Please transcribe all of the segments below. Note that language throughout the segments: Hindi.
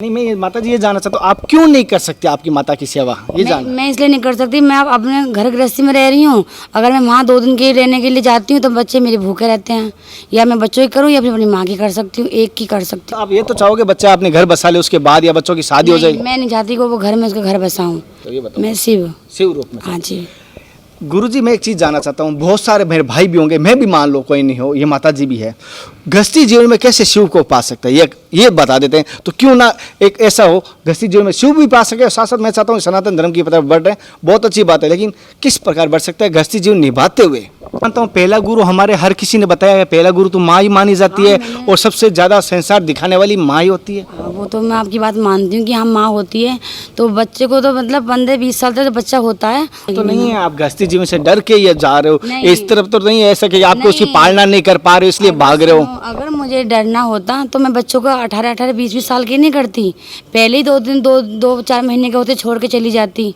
नहीं, मैं माता जी ये जानना चाहता हूँ, आप क्यों नहीं कर सकते आपकी माता की सेवा? ये मैं इसलिए नहीं कर सकती, मैं अब अपने घर गृहस्थी में रह रही हूँ। अगर मैं वहाँ 2 दिन के लिए रहने के लिए जाती हूँ तो बच्चे मेरे भूखे रहते हैं। या मैं बच्चों की करूँ या फिर अपनी माँ की कर सकती हूँ, एक की कर सकती आप ये तो चाहोगे बच्चा अपने घर बसा ले उसके बाद, या बच्चों की शादी हो हूँ। जाए? मैं नहीं चाहती कि वो घर में उसका घर बसाऊँ। तो ये बताओ, मैं शिव। शिव रूप में। हाँ जी। गुरुजी, मैं एक चीज़ जानना चाहता हूँ, बहुत सारे मेरे भाई भी होंगे, मैं भी मान लो कोई नहीं हो, ये माता जी भी है, गृहस्थी जीवन में कैसे शिव को पा सकता है ये बता देते हैं। तो क्यों ना एक ऐसा हो गृहस्थी जीवन में शिव भी पा सके, और साथ साथ मैं चाहता हूँ सनातन धर्म की तरफ बढ़ रहे हैं, बहुत अच्छी बात है, लेकिन किस प्रकार बढ़ सकता है गृहस्थी जीवन निभाते हुए? मानता हूँ पहला गुरु हमारे हर किसी ने बताया है, पहला गुरु तो माँ ही मानी जाती है, और सबसे ज़्यादा संसार दिखाने वाली माँ ही होती है। वो तो मैं आपकी बात मानती हूँ कि हाँ माँ होती है, तो बच्चे को तो मतलब 15-20 साल तक बच्चा होता है। तो नहीं है आप गृहस्थी जीवन से डर के ये जा रहे हो, इस तरफ तो नहीं है ऐसा कि आपको उसकी नहीं। पालना नहीं कर पा रहे हो इसलिए भाग रहे हो? अगर मुझे डरना होता तो मैं बच्चों को 18-18, 20-20 साल की नहीं करती, पहले ही 2-4 महीने के होते छोड़ के चली जाती।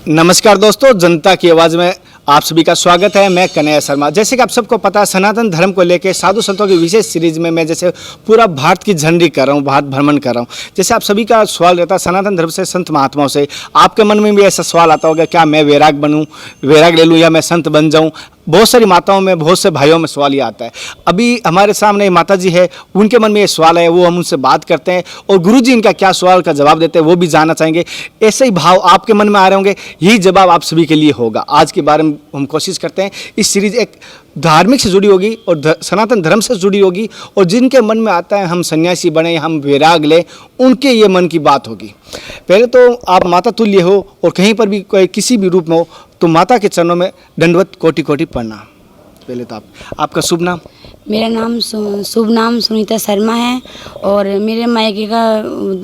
नमस्कार दोस्तों, जनता की आवाज़ में आप सभी का स्वागत है। मैं कन्हैया शर्मा। जैसे कि आप सबको पता है, सनातन धर्म को लेकर साधु संतों की विशेष सीरीज में मैं जैसे पूरा भारत की झंडी कर रहा हूँ, भारत भ्रमण कर रहा हूँ। जैसे आप सभी का सवाल रहता है सनातन धर्म से, संत महात्माओं से, आपके मन में भी ऐसा सवाल आता होगा, क्या मैं वैराग बनूँ, वैराग ले लूँ, या मैं संत बन जाऊँ? बहुत सारी माताओं में, बहुत से भाइयों में सवाल ये आता है। अभी हमारे सामने माता जी है, उनके मन में ये सवाल है, वो हम उनसे बात करते हैं, और गुरु जी इनका क्या सवाल का जवाब देते हैं वो भी जानना चाहेंगे। ऐसे ही भाव आपके मन में आ रहे होंगे, यही जवाब आप सभी के लिए होगा। आज के बारे में हम कोशिश करते हैं, इस सीरीज एक धार्मिक से जुड़ी होगी और सनातन धर्म से जुड़ी होगी, और जिनके मन में आता है हम सन्यासी बने, हम वैराग लें, उनके ये मन की बात होगी। पहले तो आप माता तुल्य हो, और कहीं पर भी कोई किसी भी रूप में हो तो माता के चरणों में दंडवत कोटि कोटि प्रणाम। पहले तो आपका शुभ नाम? मेरा नाम शुभ नाम सुनीता शर्मा है, और मेरे मायके का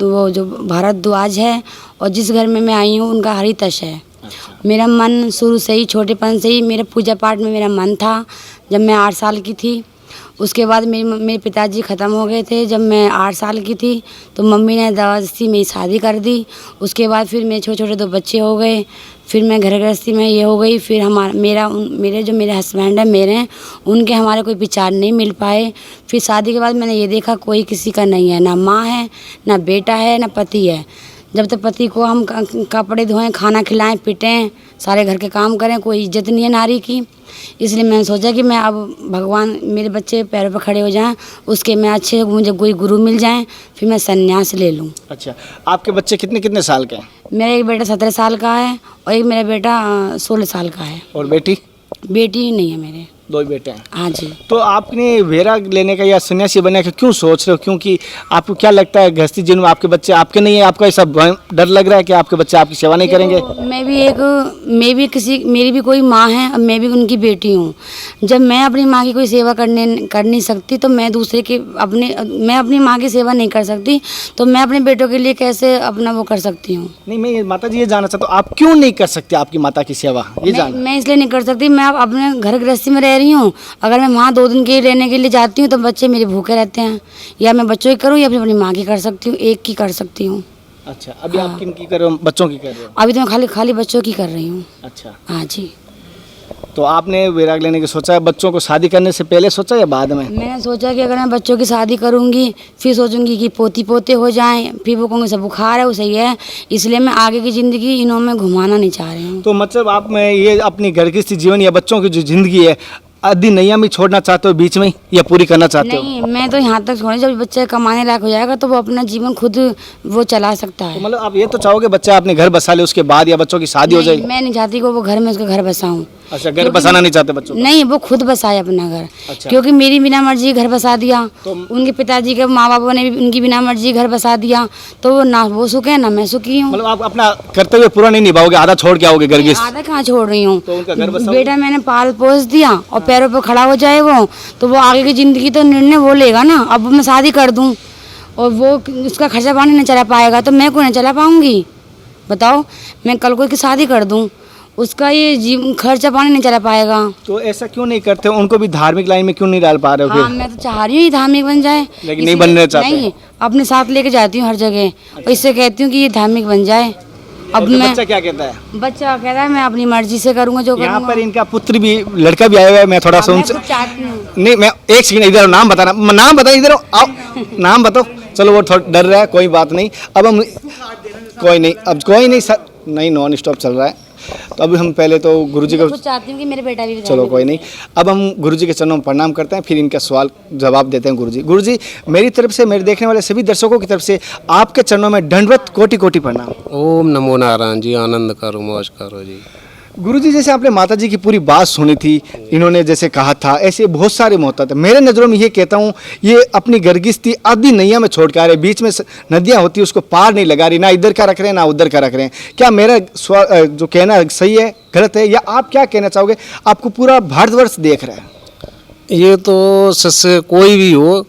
वो जो भारद्वाज है, और जिस घर में मैं आई हूँ उनका हरितश है। मेरा मन शुरू से ही, छोटेपन से ही मेरे पूजा पाठ में मेरा मन था। जब मैं 8 साल की थी, उसके बाद मेरे पिताजी ख़त्म हो गए थे जब मैं 8 साल की थी, तो मम्मी ने ज़बरदस्ती मेरी शादी कर दी। उसके बाद फिर मेरे छोटे छोटे 2 बच्चे हो गए, फिर मैं घर गृहस्थी में ये हो गई। फिर मेरे हस्बैंड है मेरे, उनके हमारे कोई विचार नहीं मिल पाए। फिर शादी के बाद मैंने ये देखा कोई किसी का नहीं है, ना माँ है, ना बेटा है, ना पति है। जब तक पति को हम कपड़े धोएं, खाना खिलाएं, पिटें, सारे घर के काम करें, कोई इज्जत नहीं है नारी की। इसलिए मैंने सोचा कि मैं अब भगवान मेरे बच्चे पैरों पर खड़े हो जाएं, उसके मैं अच्छे मुझे कोई गुरु मिल जाएं, फिर मैं संन्यास ले लूं। अच्छा, आपके बच्चे कितने साल के हैं? मेरा एक बेटा 17 साल का है, और एक मेरा बेटा 16 साल का है। और बेटी? बेटी नहीं है मेरे। 2 बेटे हैं। हाँ जी। तो आपने वैराग लेने का या सन्यासी बनने का क्यों सोच रहे हो? क्योंकि आपको क्या लगता है गृहस्थी जीवन में आपके बच्चे आपके नहीं है, आपको ऐसा डर लग रहा है कि आपके बच्चे आपकी सेवा नहीं करेंगे? मेरी भी कोई माँ है, अब मैं भी उनकी बेटी हूँ। जब मैं अपनी माँ की कोई सेवा कर नहीं सकती, तो मैं अपनी माँ की सेवा नहीं कर सकती, तो मैं अपने बेटों के लिए कैसे अपना वो कर सकती हूँ? नहीं, मैं माता जी ये जानना चाहता हूँ, आप क्यों नहीं कर सकते आपकी माता की सेवा? मैं इसलिए नहीं कर सकती, मैं अपने घर गृहस्थी में रह रही हूँ। अगर मैं वहाँ 2 दिन के लिए रहने के लिए जाती हूँ तो बच्चे मेरे भूखे रहते हैं। या मैं बच्चों की करूँ या फिर अपनी माँ की कर सकती हूँ, एक की कर सकती हूँ। अच्छा, अभी आप किन की कर रहे हो? बच्चों की कर रहे हो? अभी तो मैं खाली बच्चों की कर रही हूँ। अच्छा, हाँ जी। तो आपने वैराग लेने की सोचा है बच्चों को शादी करने से पहले सोचा या बाद में? मैंने सोचा कि अगर मैं बच्चों की शादी करूँगी, फिर सोचूंगी कि पोती पोते हो जाएं, फिर वो कहूँगे सब बुखार है, वो सही है। इसलिए मैं आगे की ज़िंदगी इन्हों में घुमाना नहीं चाह रही हूँ। तो मतलब आप में ये अपनी घर गृहस्थी जीवन या बच्चों की जो जिंदगी है आधी नैया में छोड़ना चाहते हो बीच में, या पूरी करना चाहते हो? नहीं, मैं तो यहाँ तक छोड़ी, जब बच्चा कमाने लायक हो जाएगा तो वो अपना जीवन खुद वो चला सकता है। तो मतलब आप ये तो चाहोगे बच्चा अपने घर बसा ले उसके बाद, या बच्चों की शादी हो जाए? मैं नहीं चाहती कि वो घर में उसका घर बसाऊं। अच्छा, घर बसाना नहीं चाहते बच्चों? नहीं, वो खुद बसाए अपना घर। अच्छा। क्योंकि मेरी बिना मर्जी घर बसा दिया, तो उनके पिताजी के माँ बापों ने भी उनकी बिना मर्जी घर बसा दिया, तो वो ना वो सुखी है ना मैं सुखी हूँ। मतलब आप अपना कर्तव्य पूरा नहीं निभाओगे, आधा छोड़ के आओगे घर की? आधा कहाँ छोड़ रही हूँ, तो उनका घर बसाओगे? बेटा मैंने पाल पोस दिया और पैरों पर खड़ा हो जाए वो, तो वो आगे की जिंदगी तो निर्णय वो लेगा ना। अब मैं शादी कर दूँ और वो उसका खर्चा पानी नहीं चला पाएगा, तो मैं क्यों नहीं चला पाऊंगी? बताओ, मैं कल को की शादी कर दूँ, उसका ये खर्चा पानी नहीं चला पाएगा। तो ऐसा क्यों नहीं करते? उनको भी धार्मिक लाइन में क्यों नहीं डाल पा रहे हो? हाँ, मैं तो चाह रही हूँ धार्मिक बन जाए, लेकिन नहीं बनना चाहते? नहीं, अपने साथ लेके जाती हूँ हर जगह। और इससे कहती हूँ कि ये धार्मिक बन जाए। अब मैं बच्चा क्या कहता है? बच्चा कहता है मैं अपनी मर्जी से करूँगा जो यहाँ करूँगा। पर इनका पुत्र भी, लड़का भी आया हुआ है, मैं थोड़ा सा मैं उनसे खुद चाहती हूँ। नहीं, मैं एक सेकंड इधर नाम बताना, नाम बताओ, इधर आओ, नाम बताओ चलो वो थोड़ा डर रहा है, कोई बात नहीं। अब हम कोई नहीं, अब कोई नहीं सर, नहीं नॉन स्टॉप चल रहा है। तो अब हम पहले तो गुरुजी को कुछ चाहती हूँ कि मेरे बेटा भी चलो कोई नहीं, अब हम गुरुजी के चरणों में प्रणाम करते हैं, फिर इनका सवाल जवाब देते हैं। गुरुजी मेरी तरफ से, मेरे देखने वाले सभी दर्शकों की तरफ से आपके चरणों में दंडवत कोटि कोटि प्रणाम। ओम नमो नारायण जी, आनंद करो, मौज करो जी। गुरुजी जैसे आपने माता जी की पूरी बात सुनी थी, इन्होंने जैसे कहा था, ऐसे बहुत सारे मोहतात है। मेरे नज़रों में ये कहता हूँ, ये अपनी गर्गिस्ती आधी नैया में छोड़ के आ रहे, बीच में नदियाँ होती है उसको पार नहीं लगा रही, ना इधर का रख रहे हैं ना उधर का रख रहे हैं। क्या मेरा जो कहना सही है, गलत है, या आप क्या कहना चाहोगे? आपको पूरा भारतवर्ष देख रहा है। ये तो शिष्य कोई भी हो,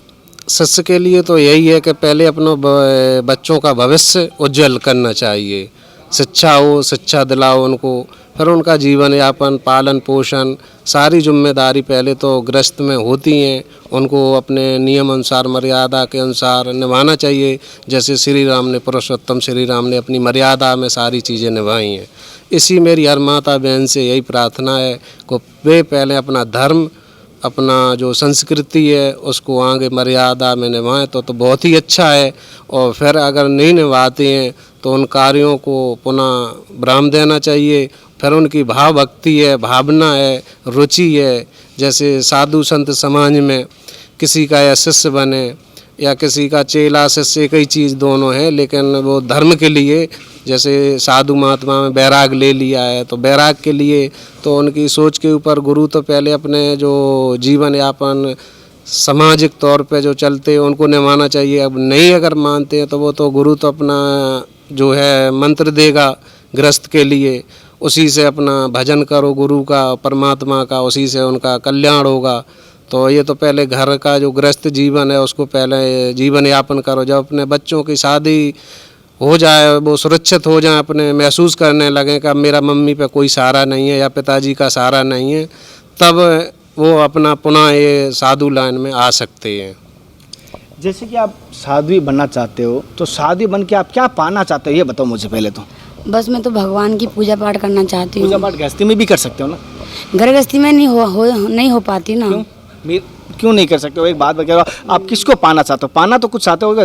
शिष्य के लिए तो यही है कि पहले अपने बच्चों का भविष्य उज्जवल करना चाहिए। शिक्षा हो, शिक्षा दिलाओ उनको, फिर उनका जीवन यापन, पालन पोषण, सारी जिम्मेदारी पहले तो गृहस्थ में होती हैं। उनको अपने नियम अनुसार, मर्यादा के अनुसार निभाना चाहिए। जैसे श्री राम ने, पुरुषोत्तम श्री राम ने अपनी मर्यादा में सारी चीज़ें निभाई हैं। इसी मेरी हर माता बहन से यही प्रार्थना है कि वे पहले अपना धर्म, अपना जो संस्कृति है उसको आगे मर्यादा में निभाएं तो बहुत ही अच्छा है। और फिर अगर नहीं निभाते हैं तो उन कार्यों को पुनः विराम देना चाहिए। फिर उनकी भाव भक्ति है, भावना है, रुचि है। जैसे साधु संत समाज में किसी का या शिष्य बने या किसी का चेला शिष्य, एक ही चीज़ दोनों है, लेकिन वो धर्म के लिए, जैसे साधु महात्मा में बैराग ले लिया है तो बैराग के लिए, तो उनकी सोच के ऊपर गुरु तो पहले अपने जो जीवन यापन सामाजिक तौर पे जो चलते हैं उनको निभाना चाहिए। अब नहीं अगर मानते हैं तो वो तो गुरु तो अपना जो है मंत्र देगा गृहस्थ के लिए, उसी से अपना भजन करो गुरु का, परमात्मा का, उसी से उनका कल्याण होगा। तो ये तो पहले घर का जो गृहस्थ जीवन है उसको पहले जीवन यापन करो। जब अपने बच्चों की शादी हो जाए, वो सुरक्षित हो जाए, अपने महसूस करने लगें कि अब मेरा मम्मी पे कोई सहारा नहीं है या पिताजी का सहारा नहीं है, तब वो अपना पुनः ये साधु लाइन में आ सकते हैं। जैसे कि आप साध्वी बनना चाहते हो, तो साध्वी बन के आप क्या पाना चाहते हो, ये बताओ मुझे पहले तो। बस मैं तो भगवान की पूजा पाठ करना चाहती पूजा हूँ। पाठ गृहस्थी में भी कर सकते हो ना? घर गृहस्थी में नहीं हो पाती ना। क्यों नहीं कर सकते हो? एक बात बताओ, आप किसको पाना चाहते हो? पाना तो कुछ चाहते हो,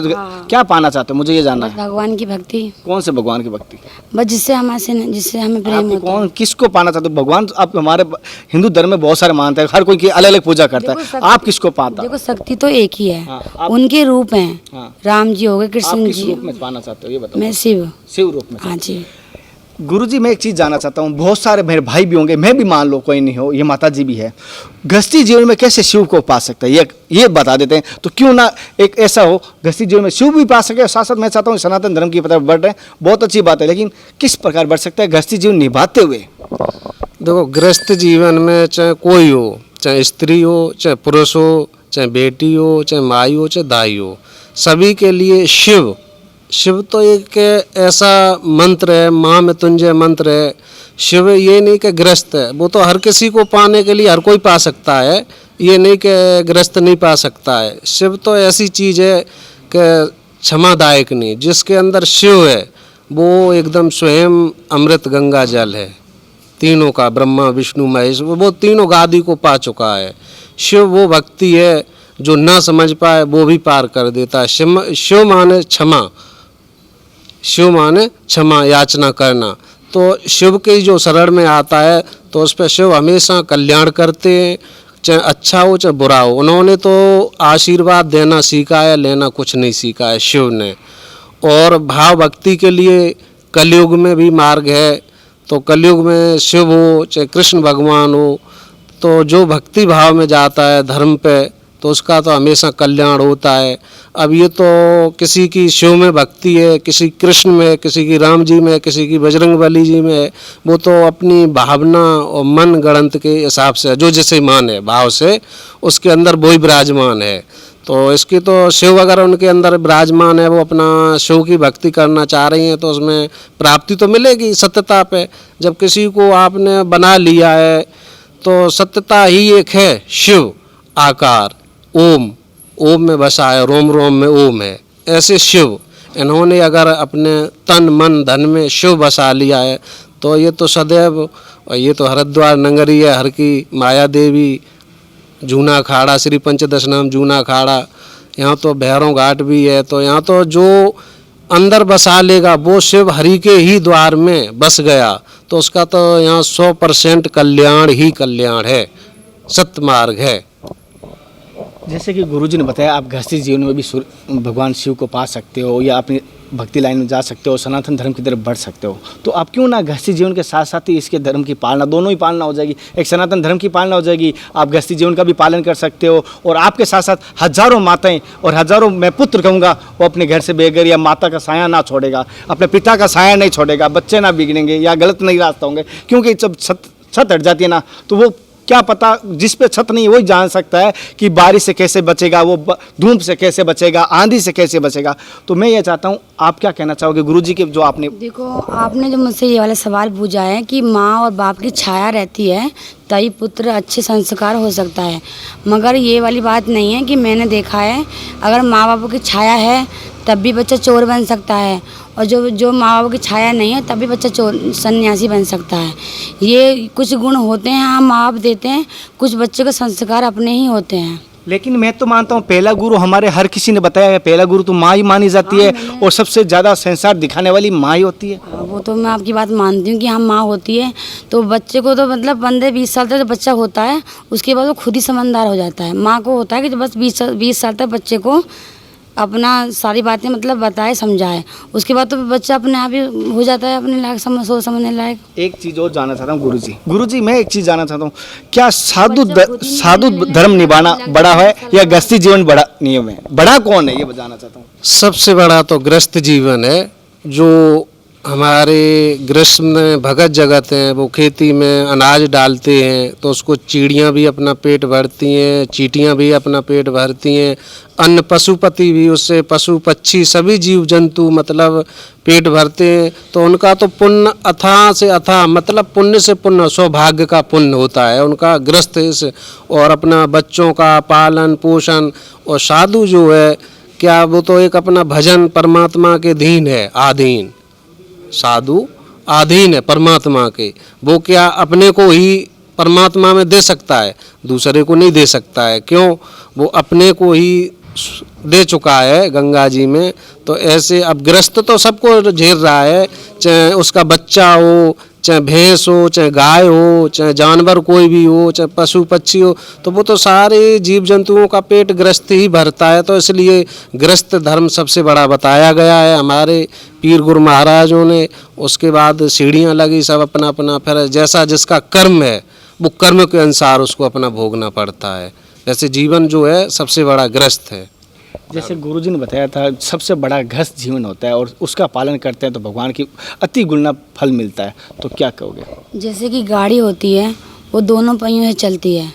क्या पाना चाहते हो, मुझे ये जानना बस है। भगवान की भक्ति। कौन से भगवान की भक्ति? बस जिससे हमें प्रेम आप होता है। कौन, किसको पाना चाहते हो? भगवान आप हमारे हिंदू धर्म में बहुत सारे मानते हैं, हर कोई की अलग अलग पूजा करता है। आप किसको पाता? देखो शक्ति तो एक ही है। हाँ, उनके रूप हैं। हाँ। राम जी हो गए, आप कृष्ण किस जी। रूप में पाना चाहते हो, ये बताओ। मैं शिव। शिव रूप में। हाँ जी। गुरुजी मैं एक चीज़ जानना चाहता हूँ, बहुत सारे मेरे भाई भी होंगे, मैं भी मान लो कोई नहीं हो, ये माता जी भी है, गृहस्थी जीवन में कैसे शिव को पा सकता है, ये बता देते हैं। तो क्यों ना एक ऐसा हो, गृहस्थी जीवन में शिव भी पा सके, साथ साथ मैं चाहता हूँ सनातन धर्म की तरफ बढ़ रहे हैं, बहुत अच्छी बात है, लेकिन किस प्रकार बढ़ सकता है गृहस्थी जीवन निभाते हुए? देखो, गृहस्थ जीवन में चाहे कोई हो, चाहे स्त्री हो, चाहे पुरुष हो, चाहे बेटी हो, चाहे माई हो, चाहे दाई हो, सभी के लिए शिव तो एक ऐसा मंत्र है, महामृत्युंजय मंत्र है। शिव ये नहीं कि गृहस्थ है, वो तो हर किसी को पाने के लिए हर कोई पा सकता है, ये नहीं कि गृहस्थ नहीं पा सकता है। शिव तो ऐसी चीज़ है कि क्षमादायक नहीं, जिसके अंदर शिव है वो एकदम स्वयं अमृत गंगा जल है, तीनों का, ब्रह्मा विष्णु महेश, वो तीनों गादी को पा चुका है। शिव वो भक्ति है जो ना समझ पाए वो भी पार कर देता है। शिव माने क्षमा, शिव माने क्षमा याचना करना। तो शिव के जो शरण में आता है तो उस पर शिव हमेशा कल्याण करते हैं, चाहे अच्छा हो चाहे बुरा हो। उन्होंने तो आशीर्वाद देना सीखा है, लेना कुछ नहीं सीखा है शिव ने। और भाव भक्ति के लिए कलयुग में भी मार्ग है, तो कलयुग में शिव हो चाहे कृष्ण भगवान हो, तो जो भक्ति भाव में जाता है धर्म पे, तो उसका तो हमेशा कल्याण होता है। अब ये तो किसी की शिव में भक्ति है, किसी कृष्ण में, किसी की राम जी में, किसी की बजरंगबली जी में, वो तो अपनी भावना और मन गणंत के हिसाब से जो जैसे माने भाव से उसके अंदर वही विराजमान है। तो इसकी तो शिव अगर उनके अंदर विराजमान है, वो अपना शिव की भक्ति करना चाह रही हैं, तो उसमें प्राप्ति तो मिलेगी सत्यता पे। जब किसी को आपने बना लिया है तो सत्यता ही एक है, शिव आकार, ओम में बसा है, रोम रोम में ओम है, ऐसे शिव। इन्होंने अगर अपने तन मन धन में शिव बसा लिया है तो ये तो सदैव, ये तो हरिद्वार नगरी है, हर की माया देवी, जूना अखाड़ा, श्री पंचदश नाम जूना अखाड़ा, यहाँ तो भैरव घाट भी है, तो यहाँ तो जो अंदर बसा लेगा वो शिव हरि के ही द्वार में बस गया, तो उसका तो यहाँ 100% कल्याण ही कल्याण है, सत्य मार्ग है। जैसे कि गुरुजी ने बताया, आप गृहस्थी जीवन में भी भगवान शिव को पा सकते हो या अपनी भक्ति लाइन में जा सकते हो, सनातन धर्म की तरफ बढ़ सकते हो, तो आप क्यों ना गृहस्थी जीवन के साथ साथ ही इसके धर्म की पालना, दोनों ही पालना हो जाएगी। एक सनातन धर्म की पालना हो जाएगी, आप गृहस्थी जीवन का भी पालन कर सकते हो, और आपके साथ साथ हजारों माताएं और हजारों, मैं पुत्र कहूँगा, वो अपने घर से बेघर या माता का साया ना छोड़ेगा, अपने पिता का साया नहीं छोड़ेगा, बच्चे ना बिगड़ेंगे या गलत नहीं रास्ता होंगे। क्योंकि जब छत हट जाती है ना, तो वो क्या पता, जिस पे छत नहीं वही जान सकता है कि बारिश से कैसे बचेगा, वो धूप से कैसे बचेगा, आंधी से कैसे बचेगा। तो मैं ये चाहता हूँ, आप क्या कहना चाहोगे गुरुजी के जो आपने देखो, आपने जो मुझसे ये वाला सवाल पूछा है कि माँ और बाप की छाया रहती है तभी पुत्र अच्छे संस्कार हो सकता है, मगर ये वाली बात नहीं है कि मैंने देखा है अगर माँ बाप की छाया है तब भी बच्चा चोर बन सकता है, और जो माँ बाप की छाया नहीं है तब भी बच्चा चोर सन्यासी बन सकता है। ये कुछ गुण होते हैं, हाँ माँ बाप देते हैं, कुछ बच्चे के संस्कार अपने ही होते हैं। लेकिन मैं तो मानता हूँ पहला गुरु, हमारे हर किसी ने बताया है, पहला गुरु तो माँ ही मानी जाती है, और सबसे ज़्यादा संसार दिखाने वाली माँ ही होती है। वो तो मैं आपकी बात मानती हूँ कि हाँ माँ होती है, तो बच्चे को तो मतलब 15-20 साल तक जब बच्चा होता है उसके बाद वो खुद ही समझदार हो जाता है। माँ को होता है कि बस 20 साल तक बच्चे को अपना सारी बातें मतलब बताए समझाए, उसके बाद तो बच्चा अपने आप ही हो जाता है अपने लायक, सोच समझने लायक। एक चीज़ और जानना चाहता हूँ गुरुजी, मैं एक चीज़ जानना चाहता हूँ, क्या साधु धर्म निभाना बड़ा है या गृहस्थी जीवन बड़ा नियम है? बड़ा कौन है, ये बताना चाहता हूँ। सबसे बड़ा तो गृहस्थ जीवन है। जो हमारे गृहस्थ में भगत जगत हैं, वो खेती में अनाज डालते हैं तो उसको चिड़ियाँ भी अपना पेट भरती हैं, चींटियाँ भी अपना पेट भरती हैं, अन्य पशुपति भी उससे, पशु पक्षी सभी जीव जंतु मतलब पेट भरते हैं। तो उनका तो पुण्य अथाह से अथाह, मतलब पुण्य से पुण्य, सौभाग्य का पुण्य होता है उनका गृहस्थ इस, और अपना बच्चों का पालन पोषण। और साधु जो है क्या, वो तो एक अपना भजन परमात्मा के धीन है, आधीन। साधु आधीन है परमात्मा के, वो क्या अपने को ही परमात्मा में दे सकता है, दूसरे को नहीं दे सकता है। क्यों? वो अपने को ही दे चुका है गंगा जी में। तो ऐसे अब गृहस्थ तो सबको झेल रहा है, चाहे उसका बच्चा हो, चाहे भैंस हो, चाहे गाय हो, चाहे जानवर कोई भी हो, चाहे पशु पक्षी हो, तो वो तो सारे जीव जंतुओं का पेट गृहस्थ ही भरता है। तो इसलिए गृहस्थ धर्म सबसे बड़ा बताया गया है हमारे पीर गुरु महाराजों ने। उसके बाद सीढ़ियाँ लगी, सब अपना अपना, फिर जैसा जिसका कर्म है वो कर्म के अनुसार उसको अपना भोगना पड़ता है। जैसे जीवन जो है सबसे बड़ा गृहस्थ है। जैसे गुरुजी ने बताया था, सबसे बड़ा गृहस्थ जीवन होता है और उसका पालन करते हैं तो भगवान की अति गुना फल मिलता है, तो क्या कहोगे? जैसे कि गाड़ी होती है वो दोनों पहियों से चलती है,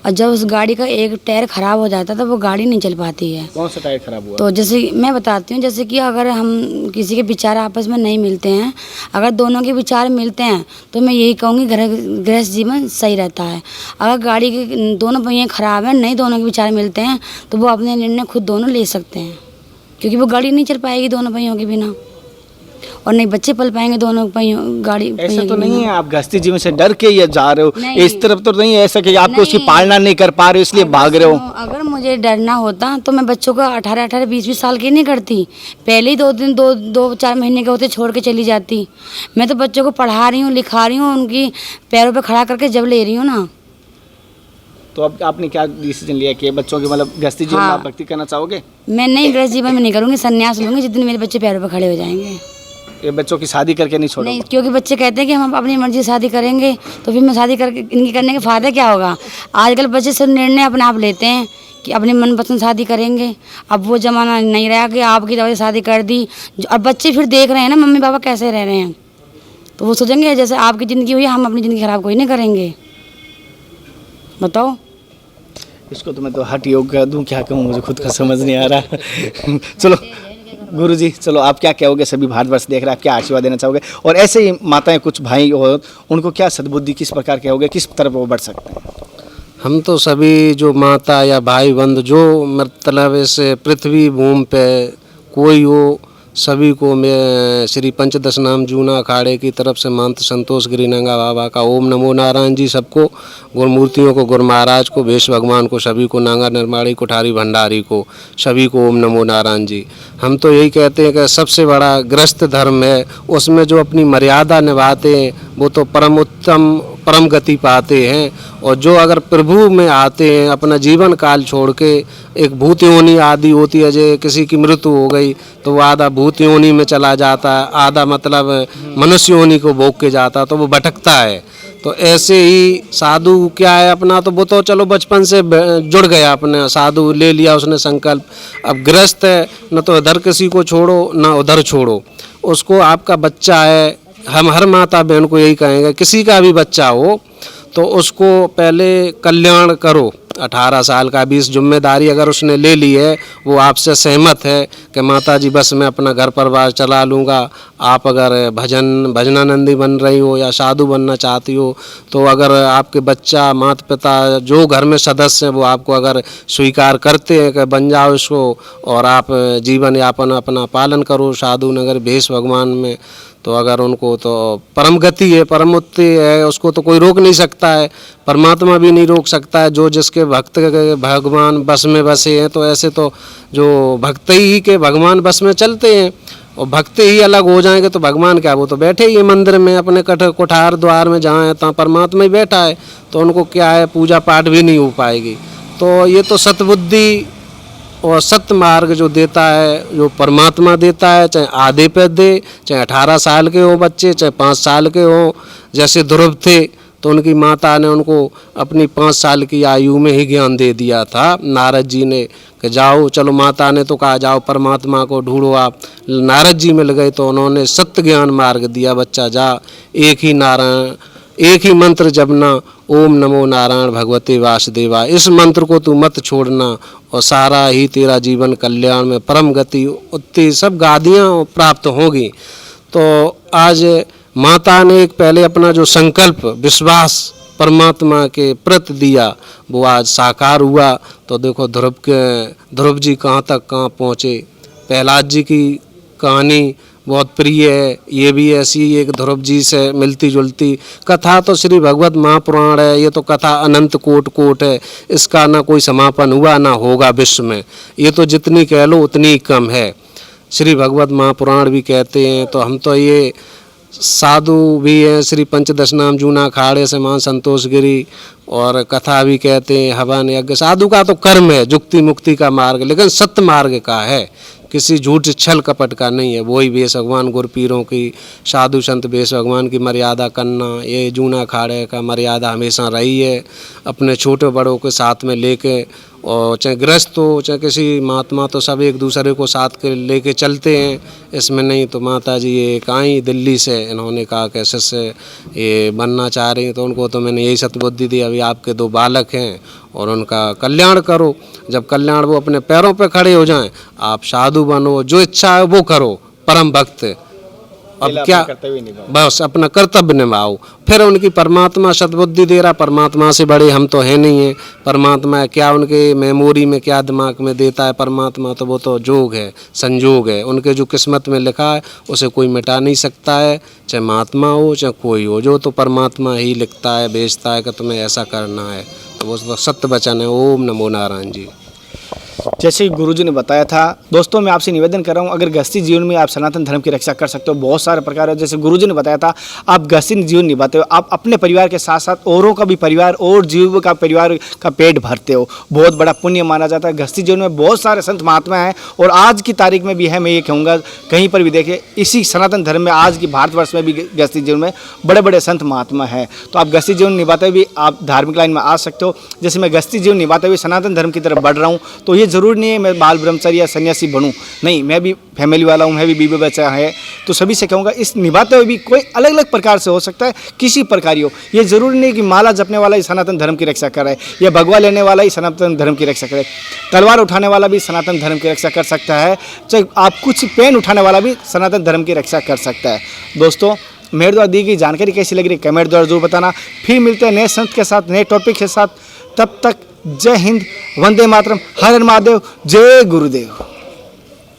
और जब उस गाड़ी का एक टायर खराब हो जाता है तो वो गाड़ी नहीं चल पाती है। कौन सा टायर खराब हुआ? तो जैसे मैं बताती हूँ, जैसे कि अगर हम किसी के विचार आपस में नहीं मिलते हैं, अगर दोनों के विचार मिलते हैं तो मैं यही कहूँगी गृहस्थ जीवन सही रहता है। अगर गाड़ी के दोनों पहिए खराब हैं, नहीं दोनों के विचार मिलते हैं, तो वो अपने निर्णय खुद दोनों ले सकते हैं, क्योंकि वो गाड़ी नहीं चल पाएगी दोनों पहियों के बिना, और नहीं बच्चे पल पाएंगे दोनों पहियों गाड़ी। ऐसा तो नहीं है आप गृहस्थी जीवन से डर के ये जा रहे हो, इस तरफ तो नहीं है ऐसा कि आपको उसकी पालना नहीं कर पा रहे हो इसलिए भाग रहे हो? अगर मुझे डरना होता तो मैं बच्चों को 18-18, 20-20 साल की नहीं करती, पहले ही 2-4 महीने के होते छोड़ के चली जाती। मैं तो बच्चों को पढ़ा रही हूँ, लिखा रही हूँ, उनकी पैरों पे खड़ा करके जब ले रही हूँ ना। तो अब आपने क्या डिसीजन लिया कि बच्चों के मतलब गृहस्थी जीवन में आप भक्ति करना चाहोगे? मैं नहीं, गृहस्थ जीवन में नहीं करूँगी, संन्यास लूँगी जिस दिन मेरे बच्चे पैरों पे खड़े हो जाएंगे। ये बच्चों की शादी करके नहीं छोड़ोगे? नहीं, क्योंकि बच्चे कहते हैं कि हम अपनी मर्जी शादी करेंगे, तो फिर मैं शादी करके इनकी करने का फ़ायदा क्या होगा? आजकल बच्चे सब निर्णय अपने आप लेते हैं कि अपनी मनपसंद शादी करेंगे। अब वो ज़माना नहीं रहा कि आपकी दवा से शादी कर दी। अब बच्चे फिर देख रहे हैं ना मम्मी पापा कैसे रह रहे हैं, तो वो सोचेंगे जैसे आपकी ज़िंदगी हुई, हम अपनी ज़िंदगी ख़राब कोई नहीं करेंगे। बताओ। इसको तो मैं तो हट योग कर दूँ, क्या कहूँ, मुझे खुद का समझ नहीं आ रहा। चलो गुरुजी, चलो आप क्या कहोगे? सभी भारतवर्ष देख रहे हैं, आप क्या आशीर्वाद देना चाहोगे? और ऐसे ही माताएं कुछ भाई और उनको क्या सद्बुद्धि किस प्रकार कहोगे, किस तरफ वो बढ़ सकते हैं? हम तो सभी जो माता या भाई बंधु जो मतलब इस पृथ्वी भूमि पे कोई हो, सभी को मैं श्री पंचदश नाम जूना अखाड़े की तरफ से महंत संतोष गिरी नंगा बाबा का ओम नमो नारायण जी सबको, गुरुमूर्तियों को, गुरु महाराज को, भेष भगवान को, सभी को, नांगा निर्माणी कुठारी भंडारी को, सभी को ओम नमो नारायण जी। हम तो यही कहते हैं कि सबसे बड़ा गृहस्थ धर्म है, उसमें जो अपनी मर्यादा निभाते हैं वो तो परम उत्तम परम गति पाते हैं। और जो अगर प्रभु में आते हैं, अपना जीवन काल छोड़ के, एक भूत योनि आदि होती है, जो किसी की मृत्यु हो गई तो वो आधा भूत योनि में चला जाता है, आधा मतलब मनुष्य योनि को भोग के जाता, तो वो भटकता है। तो ऐसे ही साधु क्या है अपना, तो वो तो चलो बचपन से जुड़ गया, अपने साधु ले लिया उसने संकल्प। अब गृहस्थ है, न तो इधर किसी को छोड़ो ना उधर छोड़ो, उसको आपका बच्चा है, हम हर माता बहन को यही कहेंगे, किसी का भी बच्चा हो तो उसको पहले कल्याण करो। 18 साल का 20 जिम्मेदारी अगर उसने ले ली है, वो आपसे सहमत है कि माता जी बस मैं अपना घर परिवार चला लूँगा, आप अगर भजनानंदी बन रही हो या साधु बनना चाहती हो, तो अगर आपके बच्चा, माता पिता, जो घर में सदस्य हैं वो आपको अगर स्वीकार करते हैं कि बन जाओ इसको और आप जीवन यापन अपना पालन करो साधु नगर भेष भगवान में, तो अगर उनको तो परम गति है, परम उत्ति है, उसको तो कोई रोक नहीं सकता है, परमात्मा भी नहीं रोक सकता है। जो जिसके भक्त भगवान बस में बसे हैं, तो ऐसे तो जो भक्त ही के भगवान बस में चलते हैं, और भक्त ही अलग हो जाएंगे तो भगवान क्या, वो तो बैठे ही मंदिर में अपने कुठार द्वार में जहाँ है तहाँ परमात्मा ही बैठा है, तो उनको क्या है, पूजा पाठ भी नहीं हो पाएगी। तो ये तो सतबुद्धि और सत्य मार्ग जो देता है, जो परमात्मा देता है, चाहे आधे पे दे, चाहे 18 साल के हो बच्चे, चाहे 5 साल के हो। जैसे ध्रुव थे तो उनकी माता ने उनको अपनी 5 साल की आयु में ही ज्ञान दे दिया था नारद जी ने, कि जाओ, चलो माता ने तो कहा जाओ परमात्मा को ढूंढो आप, नारद जी मिल गए तो उन्होंने सत्य ज्ञान मार्ग दिया, बच्चा जा, एक ही नारायण, एक ही मंत्र जपना, ओम नमो नारायण भगवते वासुदेवा, इस मंत्र को तू मत छोड़ना और सारा ही तेरा जीवन कल्याण में परम गति उत्ती सब गादियाँ प्राप्त होगी। तो आज माता ने एक पहले अपना जो संकल्प विश्वास परमात्मा के प्रति दिया वो आज साकार हुआ। तो देखो ध्रुव जी कहाँ तक कहाँ पहुँचे। प्रहलाद जी की कहानी बहुत प्रिय है, ये भी ऐसी एक ध्रुव जी से मिलती जुलती कथा। तो श्री भगवत महापुराण है, ये तो कथा अनंत कोट है, इसका ना कोई समापन हुआ ना होगा विश्व में, ये तो जितनी कह लो उतनी कम है। श्री भगवत महापुराण भी कहते हैं, तो हम तो ये साधु भी हैं, श्री पंचदश नाम जूना अखाड़े से महान संतोष गिरी, और कथा भी कहते हैं, हवन यज्ञ। साधु का तो कर्म है, जुक्ति मुक्ति का मार्ग, लेकिन सत्य मार्ग का है, किसी झूठ छल कपट का नहीं है। वही भेष भगवान गुरु पीरों की, साधु संत भेष भगवान की मर्यादा करना, ये जूना अखाड़े का मर्यादा हमेशा रही है। अपने छोटे बड़ों के साथ में लेके, और चाहे गृहस्थ हो चाहे किसी महात्मा, तो सब एक दूसरे को साथ के लेके चलते हैं, इसमें नहीं। तो माता जी ये आई दिल्ली से, इन्होंने कहा कि शिष्य ये बनना चाह रही हैं, तो उनको तो मैंने यही सतबुद्धि दी, अभी आपके 2 बालक हैं और उनका कल्याण करो। जब कल्याण वो अपने पैरों पे खड़े हो जाएं, आप साधु बनो, जो इच्छा है वो करो, परम भक्त। अब क्या, बस अपना कर्तव्य निभाओ। फिर उनकी परमात्मा सद्बुद्धि दे रहा, परमात्मा से बड़े हम तो है नहीं है। परमात्मा क्या उनके मेमोरी में क्या दिमाग में देता है परमात्मा, तो वो तो जोग है, संजोग है, उनके जो किस्मत में लिखा है उसे कोई मिटा नहीं सकता है, चाहे महात्मा हो चाहे कोई हो, जो तो परमात्मा ही लिखता है, भेजता है कि तुम्हें ऐसा करना है। तो वो सत्य वचन है। ओम नमो नारायण जी। जैसे गुरुजी ने बताया था, दोस्तों मैं आपसे निवेदन कर रहा हूँ, अगर गृहस्थी जीवन में आप सनातन धर्म की रक्षा कर सकते हो, बहुत सारे प्रकार है। जैसे गुरुजी ने बताया था, आप गृहस्थी जीवन निभाते हो, आप अपने परिवार के साथ साथ औरों का भी परिवार और जीव का परिवार का पेट भरते हो, बहुत बड़ा पुण्य माना जाता है। गृहस्थी जीवन में बहुत सारे संत महात्मा हैं, और आज की तारीख में भी है। मैं ये कहूँगा कहीं पर भी देखें, इसी सनातन धर्म में आज की भारतवर्ष में भी गृहस्थी जीवन में बड़े बड़े संत महात्मा हैं। तो आप गृहस्थी जीवन निभाते हुए आप धार्मिक लाइन में आ सकते हो। जैसे मैं गृहस्थी जीवन निभाते हुए सनातन धर्म की तरफ बढ़ रहा हूँ, तो ये ज़रूरी नहीं है मैं बाल ब्रह्मचारी या सन्यासी बनूं, नहीं, मैं भी फैमिली वाला हूं, मैं भी बीवी बच्चा है। तो सभी से कहूँगा, इस निभाते हुए भी कोई अलग अलग प्रकार से हो सकता है, किसी प्रकार ही हो। ये ज़रूरी नहीं कि माला जपने वाला ही सनातन धर्म की रक्षा करे, या भगवा लेने वाला ही सनातन धर्म की रक्षा करे, तलवार उठाने वाला भी सनातन धर्म की रक्षा कर सकता है, चाहे आप कुछ पेन उठाने वाला भी सनातन धर्म की रक्षा कर सकता है। दोस्तों, मेरे द्वारा दी गई जानकारी कैसी लग रही है कमेंट द्वारा जरूर बताना। फिर मिलते हैं नए संत के साथ, नए टॉपिक के साथ। तब तक जय हिंद, वंदे मातरम, हर हर महादेव, जय गुरुदेव।